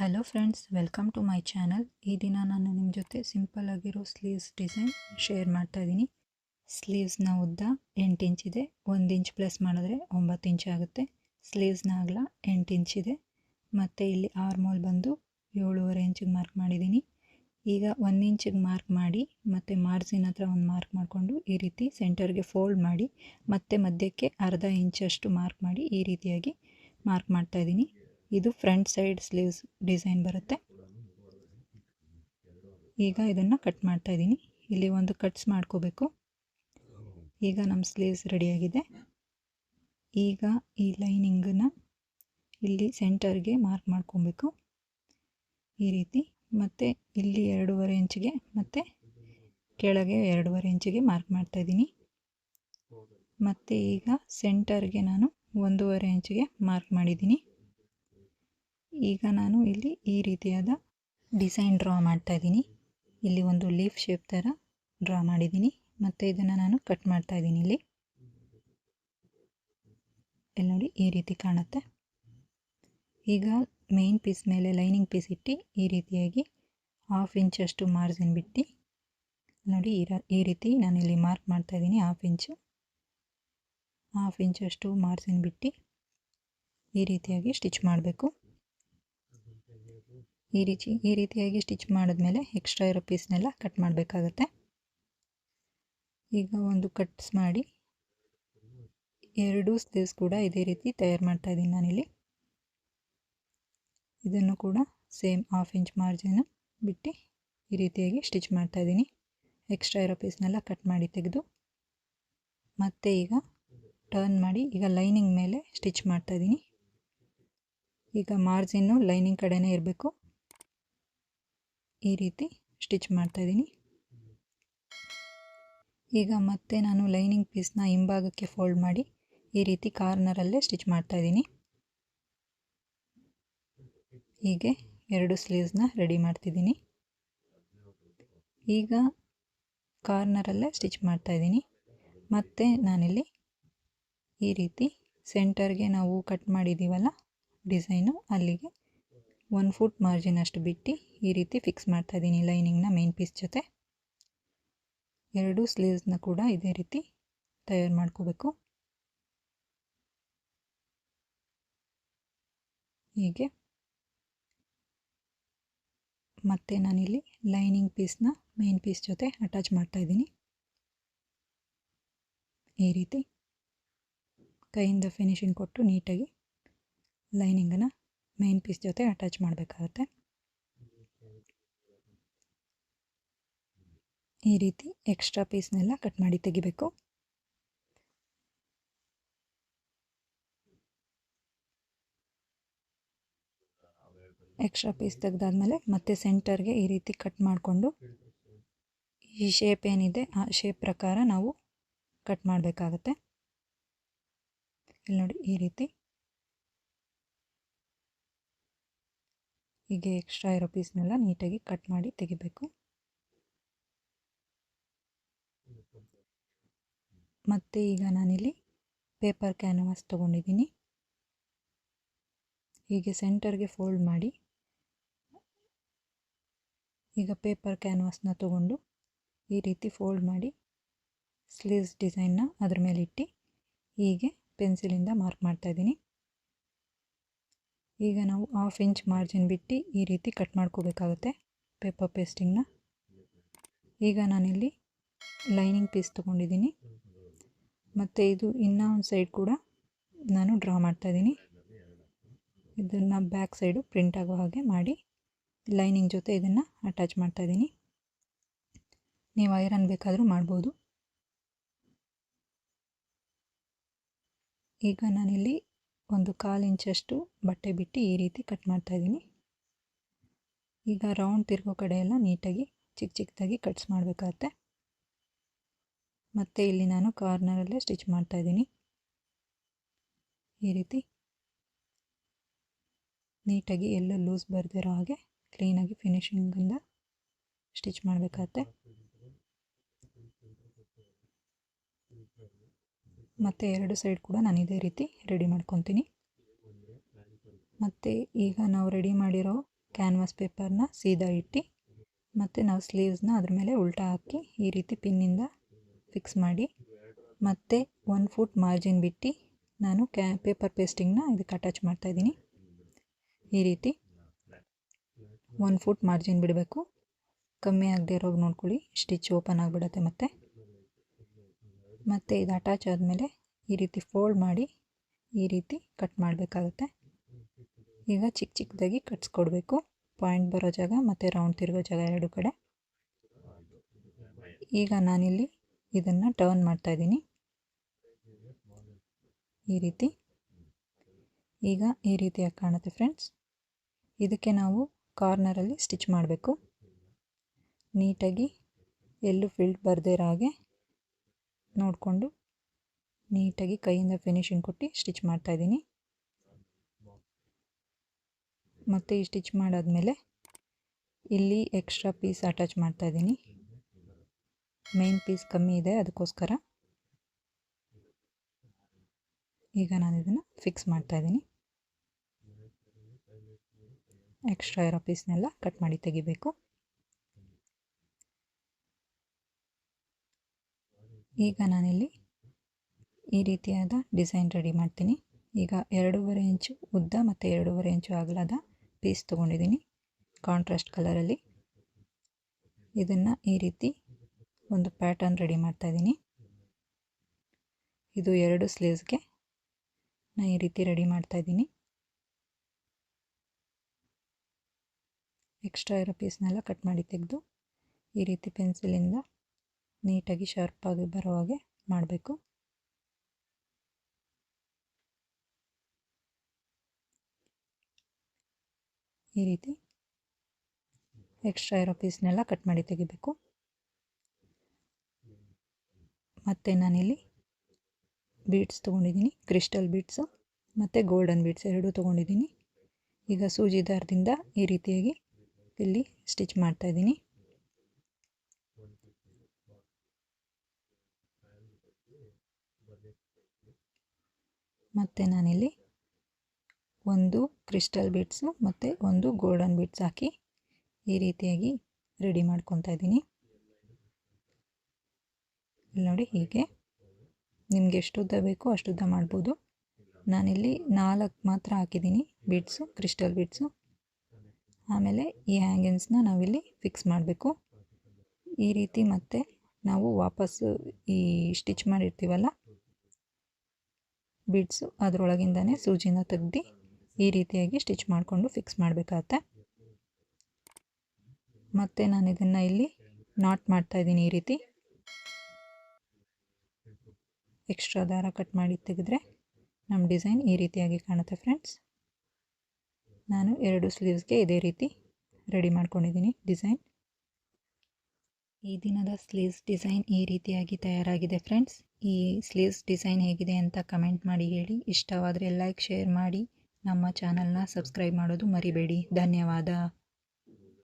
Hello friends, welcome to my channel. ಈ ದಿನ ನಾನು ನಿಮ್ಮ ಜೊತೆ ಸಿಂಪಲ್ ಆಗಿರೋ ಸ್ಲೀವ್ಸ್ ಡಿಸೈನ್ ಶೇರ್ ಮಾಡ್ತಾ ಇದ್ದೀನಿ. ಸ್ಲೀವ್ಸ್ನ ಉದ್ದ 8 ಇಂಚ್ ಇದೆ. 1 ಇಂಚ್ ಪ್ಲಸ್ ಮಾಡಿದ್ರೆ 9 ಇಂಚ್ ಆಗುತ್ತೆ. ಸ್ಲೀವ್ಸ್ನ ಅಗಲ 8 ಇಂಚ್ ಇದೆ. ಮತ್ತು ಇಲ್ಲಿ ಆರ್ಮೋಲ್ ಬಂದು 7.5 ಇಂಚಿಗೆ ಮಾರ್ಕ್ ಮಾಡಿದ್ದೀನಿ. ಈಗ 1 ಇಂಚಿಗೆ ಮಾರ್ಕ್ ಮಾಡಿ ಮತ್ತು ಮಾರ್ಜಿನ್ ಹತ್ರ ಒಂದು ಮಾರ್ಕ್ ಮಾಡಿಕೊಂಡು ಈ ರೀತಿ ಸೆಂಟರ್ಗೆ ಫೋಲ್ಡ್ ಮಾಡಿ ಮತ್ತೆ ಮಧ್ಯಕ್ಕೆ ಅರ್ಧ ಇಂಚಷ್ಟು ಮಾರ್ಕ್ ಮಾಡಿ ಈ ರೀತಿಯಾಗಿ ಮಾರ್ಕ್ ಮಾಡ್ತಾ ಇದ್ದೀನಿ. ಇದು ಫ್ರಂಟ್ ಸೈಡ್ ಸ್ಲೀವ್ಸ್ ಡಿಸೈನ್ ಬರುತ್ತೆ. ಈಗ ಇದನ್ನು ಕಟ್ ಮಾಡ್ತಾ ಇದ್ದೀನಿ. ಇಲ್ಲಿ ಒಂದು ಕಟ್ಸ್ ಮಾಡ್ಕೋಬೇಕು. ಈಗ ನಮ್ಮ ಸ್ಲೀವ್ಸ್ ರೆಡಿಯಾಗಿದೆ. ಈಗ ಈ ಲೈನಿಂಗನ್ನು ಇಲ್ಲಿ ಸೆಂಟರ್ಗೆ ಮಾರ್ಕ್ ಮಾಡ್ಕೊಬೇಕು ಈ ರೀತಿ. ಮತ್ತು ಇಲ್ಲಿ 2.5 ಇಂಚಿಗೆ ಮತ್ತು ಕೆಳಗೆ 2.5 ಇಂಚಿಗೆ ಮಾರ್ಕ್ ಮಾಡ್ತಾ ಇದ್ದೀನಿ. ಮತ್ತು ಈಗ ಸೆಂಟರ್ಗೆ ನಾನು 1.5 ಇಂಚಿಗೆ ಮಾರ್ಕ್ ಮಾಡಿದ್ದೀನಿ. ಈಗ ನಾನು ಇಲ್ಲಿ ಈ ರೀತಿಯಾದ ಡಿಸೈನ್ ಡ್ರಾ ಮಾಡ್ತಾ ಇದ್ದೀನಿ. ಇಲ್ಲಿ ಒಂದು ಲೀಫ್ ಶೇಪ್ ಥರ ಡ್ರಾ ಮಾಡಿದ್ದೀನಿ. ಮತ್ತು ಇದನ್ನು ನಾನು ಕಟ್ ಮಾಡ್ತಾ ಇದ್ದೀನಿ. ಇಲ್ಲಿ ನೋಡಿ ಈ ರೀತಿ ಕಾಣುತ್ತೆ. ಈಗ ಮೇನ್ ಪೀಸ್ ಮೇಲೆ ಲೈನಿಂಗ್ ಪೀಸ್ ಇಟ್ಟು ಈ ರೀತಿಯಾಗಿ 1/2 ಇಂಚಷ್ಟು ಮಾರ್ಜಿನ್ ಬಿಟ್ಟು ನೋಡಿ ಈ ರೀತಿ ನಾನಿಲ್ಲಿ ಮಾರ್ಕ್ ಮಾಡ್ತಾ ಇದ್ದೀನಿ. 1/2 ಇಂಚಷ್ಟು ಮಾರ್ಜಿನ್ ಬಿಟ್ಟು ಈ ರೀತಿಯಾಗಿ ಸ್ಟಿಚ್ ಮಾಡಬೇಕು. ಈ ರೀತಿಯಾಗಿ ಸ್ಟಿಚ್ ಮಾಡಿದ್ಮೇಲೆ ಎಕ್ಸ್ಟ್ರಾ ಇರೋ ಪೀಸ್ನೆಲ್ಲ ಕಟ್ ಮಾಡಬೇಕಾಗತ್ತೆ. ಈಗ ಒಂದು ಕಟ್ಸ್ ಮಾಡಿ 2 ಸ್ಲೀವ್ಸ್ ಕೂಡ ಇದೇ ರೀತಿ ತಯಾರು ಮಾಡ್ತಾ ಇದ್ದೀನಿ ನಾನಿಲ್ಲಿ. ಇದನ್ನು ಕೂಡ ಸೇಮ್ 1/2 ಇಂಚ್ ಮಾರ್ಜಿನ್ ಬಿಟ್ಟು ಈ ರೀತಿಯಾಗಿ ಸ್ಟಿಚ್ ಮಾಡ್ತಾ ಇದ್ದೀನಿ. ಎಕ್ಸ್ಟ್ರಾ ಇರೋ ಪೀಸ್ನೆಲ್ಲ ಕಟ್ ಮಾಡಿ ತೆಗೆದು ಮತ್ತೆ ಈಗ ಟರ್ನ್ ಮಾಡಿ ಈಗ ಲೈನಿಂಗ್ ಮೇಲೆ ಸ್ಟಿಚ್ ಮಾಡ್ತಾ ಇದ್ದೀನಿ. ಈಗ ಮಾರ್ಜಿನ್ನು ಲೈನಿಂಗ್ ಕಡೆನೇ ಇರಬೇಕು. ಈ ರೀತಿ ಸ್ಟಿಚ್ ಮಾಡ್ತಾ ಇದ್ದೀನಿ. ಈಗ ಮತ್ತೆ ನಾನು ಲೈನಿಂಗ್ ಪೀಸ್ನ ಹಿಂಭಾಗಕ್ಕೆ ಫೋಲ್ಡ್ ಮಾಡಿ ಈ ರೀತಿ ಕಾರ್ನರಲ್ಲೇ ಸ್ಟಿಚ್ ಮಾಡ್ತಾ ಇದ್ದೀನಿ. ಹೀಗೆ 2 ಸ್ಲೀವ್ಸ್ನ ರೆಡಿ ಮಾಡ್ತಿದ್ದೀನಿ. ಈಗ ಕಾರ್ನರಲ್ಲೇ ಸ್ಟಿಚ್ ಮಾಡ್ತಾ ಇದ್ದೀನಿ. ಮತ್ತು ನಾನಿಲ್ಲಿ ಈ ರೀತಿ ಸೆಂಟರ್ಗೆ ನಾವು ಕಟ್ ಮಾಡಿದ್ದೀವಲ್ಲ ಡಿಸೈನು, ಅಲ್ಲಿಗೆ 1 ಫುಟ್ ಮಾರ್ಜಿನ್ ಅಷ್ಟು ಬಿಟ್ಟು ಈ ರೀತಿ ಫಿಕ್ಸ್ ಮಾಡ್ತಾ ಇದ್ದೀನಿ ಲೈನಿಂಗ್ನ ಮೇನ್ ಪೀಸ್ ಜೊತೆ. 2 ಸ್ಲೀವ್ಸ್ನ ಕೂಡ ಇದೇ ರೀತಿ ತಯಾರು ಮಾಡ್ಕೋಬೇಕು. ಹೀಗೆ ಮತ್ತೆ ನಾನಿಲ್ಲಿ ಲೈನಿಂಗ್ ಪೀಸ್ನ ಮೇನ್ ಪೀಸ್ ಜೊತೆ ಅಟ್ಯಾಚ್ ಮಾಡ್ತಾ ಇದ್ದೀನಿ. ಈ ರೀತಿ ಕೈಯಿಂದ ಫಿನಿಶಿಂಗ್ ಕೊಟ್ಟು ನೀಟಾಗಿ ಲೈನಿಂಗನ್ನು ಮೇನ್ ಪೀಸ್ ಜೊತೆ ಅಟ್ಯಾಚ್ ಮಾಡಬೇಕಾಗತ್ತೆ. ಈ ರೀತಿ ಎಕ್ಸ್ಟ್ರಾ ಪೀಸ್ನೆಲ್ಲ ಕಟ್ ಮಾಡಿ ತೆಗಿಬೇಕು. ಎಕ್ಸ್ಟ್ರಾ ಪೀಸ್ ತೆಗೆದಾದ್ಮೇಲೆ ಮತ್ತೆ ಸೆಂಟರ್ಗೆ ಈ ರೀತಿ ಕಟ್ ಮಾಡಿಕೊಂಡು ಈ ಶೇಪ್ ಏನಿದೆ ಆ ಶೇಪ್ ಪ್ರಕಾರ ನಾವು ಕಟ್ ಮಾಡಬೇಕಾಗತ್ತೆ. ಇಲ್ಲಿ ನೋಡಿ ಈ ರೀತಿ ಹೀಗೆ ಎಕ್ಸ್ಟ್ರಾ ಇರೋ ಪೀಸ್ನೆಲ್ಲ ನೀಟಾಗಿ ಕಟ್ ಮಾಡಿ ತೆಗಿಬೇಕು. ಮತ್ತು ಈಗ ನಾನಿಲ್ಲಿ ಪೇಪರ್ ಕ್ಯಾನ್ವಾಸ್ ತೊಗೊಂಡಿದ್ದೀನಿ. ಹೀಗೆ ಸೆಂಟರ್ಗೆ ಫೋಲ್ಡ್ ಮಾಡಿ ಈಗ ಪೇಪರ್ ಕ್ಯಾನ್ವಾಸ್ನ ತೊಗೊಂಡು ಈ ರೀತಿ ಫೋಲ್ಡ್ ಮಾಡಿ ಸ್ಲೀವ್ಸ್ ಡಿಸೈನ್ನ ಅದ್ರ ಮೇಲೆ ಇಟ್ಟು ಹೀಗೆ ಪೆನ್ಸಿಲಿಂದ ಮಾರ್ಕ್ ಮಾಡ್ತಾ ಇದ್ದೀನಿ. ಈಗ ನಾವು 1/2 ಇಂಚ್ ಮಾರ್ಜಿನ್ ಬಿಟ್ಟು ಈ ರೀತಿ ಕಟ್ ಮಾಡ್ಕೋಬೇಕಾಗುತ್ತೆ ಪೇಪರ್ ಪೇಸ್ಟಿಂಗ್ನ. ಈಗ ನಾನಿಲ್ಲಿ ಲೈನಿಂಗ್ ಪೀಸ್ ತೊಗೊಂಡಿದ್ದೀನಿ ಮತ್ತು ಇದು ಇನ್ನೂ ಒಂದು ಸೈಡ್ ಕೂಡ ನಾನು ಡ್ರಾ ಮಾಡ್ತಾಯಿದ್ದೀನಿ. ಇದನ್ನು ಬ್ಯಾಕ್ ಸೈಡು ಪ್ರಿಂಟ್ ಆಗೋ ಹಾಗೆ ಮಾಡಿ ಲೈನಿಂಗ್ ಜೊತೆ ಇದನ್ನು ಅಟ್ಯಾಚ್ ಮಾಡ್ತಾಯಿದ್ದೀನಿ. ನೀವು ಐರನ್ ಬೇಕಾದರೂ ಮಾಡ್ಬೋದು. ಈಗ ನಾನಿಲ್ಲಿ ಒಂದು 1/4 ಇಂಚಷ್ಟು ಬಟ್ಟೆ ಬಿಟ್ಟು ಈ ರೀತಿ ಕಟ್ ಮಾಡ್ತಾಯಿದ್ದೀನಿ. ಈಗ ರೌಂಡ್ ತಿರ್ಗೋ ಕಡೆ ಎಲ್ಲ ನೀಟಾಗಿ ಚಿಕ್ಕ ಚಿಕ್ಕದಾಗಿ ಕಟ್ಸ್ ಮಾಡಬೇಕಾಗತ್ತೆ. ಮತ್ತು ಇಲ್ಲಿ ನಾನು ಕಾರ್ನರಲ್ಲೇ ಸ್ಟಿಚ್ ಮಾಡ್ತಾಯಿದ್ದೀನಿ. ಈ ರೀತಿ ನೀಟಾಗಿ ಎಲ್ಲೂ ಲೂಸ್ ಬರ್ದಿರೋ ಹಾಗೆ ಕ್ಲೀನಾಗಿ ಫಿನಿಶಿಂಗಿಂದ ಸ್ಟಿಚ್ ಮಾಡಬೇಕಾಗತ್ತೆ. ಮತ್ತು 2 ಸೈಡ್ ಕೂಡ ನಾನು ಇದೇ ರೀತಿ ರೆಡಿ ಮಾಡ್ಕೊತೀನಿ. ಮತ್ತು ಈಗ ನಾವು ರೆಡಿ ಮಾಡಿರೋ ಕ್ಯಾನ್ವಾಸ್ ಪೇಪರ್ನ ಸೀದಾ ಇಟ್ಟು ಮತ್ತು ನಾವು ಸ್ಲೀವ್ಸ್ನ ಅದ್ರ ಮೇಲೆ ಉಲ್ಟಾ ಹಾಕಿ ಈ ರೀತಿ ಪಿನ್ನಿಂದ ಫಿಕ್ಸ್ ಮಾಡಿ ಮತ್ತು 1 ಫುಟ್ ಮಾರ್ಜಿನ್ ಬಿಟ್ಟು ನಾನು ಪೇಪರ್ ಪೇಸ್ಟಿಂಗ್ನ ಇದಕ್ಕೆ ಅಟ್ಯಾಚ್ ಮಾಡ್ತಾಯಿದ್ದೀನಿ. ಈ ರೀತಿ 1 ಫುಟ್ ಮಾರ್ಜಿನ್ ಬಿಡಬೇಕು, ಕಮ್ಮಿ ಆಗದೆ ಇರೋಗಿ ನೋಡ್ಕೊಳ್ಳಿ, ಸ್ಟಿಚ್ ಓಪನ್ ಆಗಿಬಿಡುತ್ತೆ. ಮತ್ತು ಇದು ಅಟ್ಯಾಚ್ ಆದಮೇಲೆ ಈ ರೀತಿ ಫೋಲ್ಡ್ ಮಾಡಿ ಈ ರೀತಿ ಕಟ್ ಮಾಡಬೇಕಾಗುತ್ತೆ. ಈಗ ಚಿಕ್ಕ ಚಿಕ್ಕದಾಗಿ ಕಟ್ಸ್ಕೊಡ್ಬೇಕು, ಪಾಯಿಂಟ್ ಬರೋ ಜಾಗ ಮತ್ತು ರೌಂಡ್ ತಿರುಗೋ ಜಾಗ ಎರಡು ಕಡೆ. ಈಗ ನಾನಿಲ್ಲಿ ಇದನ್ನು ಟರ್ನ್ ಮಾಡ್ತಾಯಿದ್ದೀನಿ ಈ ರೀತಿ. ಈಗ ಈ ರೀತಿಯಾಗಿ ಕಾಣುತ್ತೆ ಫ್ರೆಂಡ್ಸ್. ಇದಕ್ಕೆ ನಾವು ಕಾರ್ನರಲ್ಲಿ ಸ್ಟಿಚ್ ಮಾಡಬೇಕು. ನೀಟಾಗಿ ಎಲ್ಲೂ ಫಿಲ್ಟ್ ಬರದೇ ಇರೋ ಹಾಗೆ ನೋಡಿಕೊಂಡು ನೀಟಾಗಿ ಕೈಯಿಂದ ಫಿನಿಶಿಂಗ್ ಕೊಟ್ಟು ಸ್ಟಿಚ್ ಮಾಡ್ತಾಯಿದ್ದೀನಿ. ಮತ್ತು ಈ ಸ್ಟಿಚ್ ಮಾಡಾದಮೇಲೆ ಇಲ್ಲಿ ಎಕ್ಸ್ಟ್ರಾ ಪೀಸ್ ಅಟ್ಯಾಚ್ ಮಾಡ್ತಾಯಿದ್ದೀನಿ. ಮೇನ್ ಪೀಸ್ ಕಮ್ಮಿ ಇದೆ, ಅದಕ್ಕೋಸ್ಕರ ಈಗ ನಾನು ಇದನ್ನು ಫಿಕ್ಸ್ ಮಾಡ್ತಾಯಿದ್ದೀನಿ. ಎಕ್ಸ್ಟ್ರಾ ಇರೋ ಪೀಸ್ನೆಲ್ಲ ಕಟ್ ಮಾಡಿ ತೆಗಿಬೇಕು. ಈಗ ನಾನಿಲ್ಲಿ ಈ ರೀತಿಯಾದ ಡಿಸೈನ್ ರೆಡಿ ಮಾಡ್ತೀನಿ. ಈಗ 2.5 ಇಂಚು ಉದ್ದ ಮತ್ತು 2.5 ಇಂಚು ಅಗಲದ ಪೀಸ್ ತೊಗೊಂಡಿದ್ದೀನಿ ಕಾಂಟ್ರಾಸ್ಟ್ ಕಲರಲ್ಲಿ. ಇದನ್ನು ಈ ರೀತಿ ಒಂದು ಪ್ಯಾಟರ್ನ್ ರೆಡಿ ಮಾಡ್ತಾಯಿದ್ದೀನಿ. ಇದು 2 ಸ್ಲೀವ್ಸ್ಗೆ ನಾನು ಈ ರೀತಿ ರೆಡಿ ಮಾಡ್ತಾಯಿದ್ದೀನಿ. ಎಕ್ಸ್ಟ್ರಾ ಇರೋ ಪೀಸ್ನೆಲ್ಲ ಕಟ್ ಮಾಡಿ ತೆಗೆದು ಈ ರೀತಿ ಪೆನ್ಸಿಲಿಂದ ನೀಟಾಗಿ ಶಾರ್ಪಾಗಿ ಬರೋ ಹಾಗೆ ಮಾಡಬೇಕು. ಈ ರೀತಿ ಎಕ್ಸ್ಟ್ರಾ ಇರೋ ಪೀಸ್ನೆಲ್ಲ ಕಟ್ ಮಾಡಿ ತೆಗಿಬೇಕು. ಮತ್ತು ನಾನಿಲ್ಲಿ ಬೀಡ್ಸ್ ತೊಗೊಂಡಿದ್ದೀನಿ, ಕ್ರಿಸ್ಟಲ್ ಬೀಡ್ಸು ಮತ್ತು ಗೋಲ್ಡನ್ ಬೀಡ್ಸ್ ಎರಡೂ ತೊಗೊಂಡಿದ್ದೀನಿ. ಈಗ ಸೂಜಿ ದಾರದಿಂದ ಈ ರೀತಿಯಾಗಿ ಇಲ್ಲಿ ಸ್ಟಿಚ್ ಮಾಡ್ತಾಯಿದ್ದೀನಿ. ಮತ್ತು ನಾನಿಲ್ಲಿ ಒಂದು ಕ್ರಿಸ್ಟಲ್ ಬೀಡ್ಸು ಮತ್ತು ಒಂದು ಗೋಲ್ಡನ್ ಬೀಡ್ಸ್ ಹಾಕಿ ಈ ರೀತಿಯಾಗಿ ರೆಡಿ ಮಾಡ್ಕೊತಾ ಇದ್ದೀನಿ. ನೋಡಿ, ಹೀಗೆ ನಿಮಗೆ ಎಷ್ಟು ಉದ್ದ ಬೇಕೋ ಅಷ್ಟು ಉದ್ದ ಮಾಡ್ಬೋದು. ನಾನಿಲ್ಲಿ 4 ಮಾತ್ರ ಹಾಕಿದ್ದೀನಿ ಬೀಡ್ಸು, ಕ್ರಿಸ್ಟಲ್ ಬೀಡ್ಸು. ಆಮೇಲೆ ಈ ಹ್ಯಾಂಗಿಂಗ್ಸ್ನ ನಾವಿಲ್ಲಿ ಫಿಕ್ಸ್ ಮಾಡಬೇಕು ಈ ರೀತಿ. ಮತ್ತು ನಾವು ವಾಪಸ್ಸು ಈ ಸ್ಟಿಚ್ ಮಾಡಿರ್ತೀವಲ್ಲ ಬೀಡ್ಸು, ಅದರೊಳಗಿಂದನೇ ಸೂಜಿನ ತೆಗ್ದು ಈ ರೀತಿಯಾಗಿ ಸ್ಟಿಚ್ ಮಾಡಿಕೊಂಡು ಫಿಕ್ಸ್ ಮಾಡಬೇಕಾಗತ್ತೆ. ಮತ್ತು ನಾನು ಇದನ್ನು ಇಲ್ಲಿ ನಾಟ್ ಮಾಡ್ತಾಯಿದ್ದೀನಿ. ಈ ರೀತಿ ಎಕ್ಸ್ಟ್ರಾ ದಾರ ಕಟ್ ಮಾಡಿ ತೆಗೆದ್ರೆ ನಮ್ಮ ಡಿಸೈನ್ ಈ ರೀತಿಯಾಗಿ ಕಾಣುತ್ತೆ ಫ್ರೆಂಡ್ಸ್. ನಾನು 2 ಸ್ಲೀವ್ಸ್ಗೆ ಇದೇ ರೀತಿ ರೆಡಿ ಮಾಡ್ಕೊಂಡಿದ್ದೀನಿ ಡಿಸೈನ್. ಈ ದಿನದ ಸ್ಲೀವ್ಸ್ ಡಿಸೈನ್ ಈ ರೀತಿಯಾಗಿ ತಯಾರಾಗಿದೆ ಫ್ರೆಂಡ್ಸ್. ಈ ಸ್ಲೀವ್ಸ್ ಡಿಸೈನ್ ಹೇಗಿದೆ ಅಂತ ಕಮೆಂಟ್ ಮಾಡಿ ಹೇಳಿ. ಇಷ್ಟವಾದರೆ ಲೈಕ್, ಶೇರ್ ಮಾಡಿ. ನಮ್ಮ ಚಾನಲ್ನ ಸಬ್ಸ್ಕ್ರೈಬ್ ಮಾಡೋದು ಮರಿಬೇಡಿ. ಧನ್ಯವಾದ.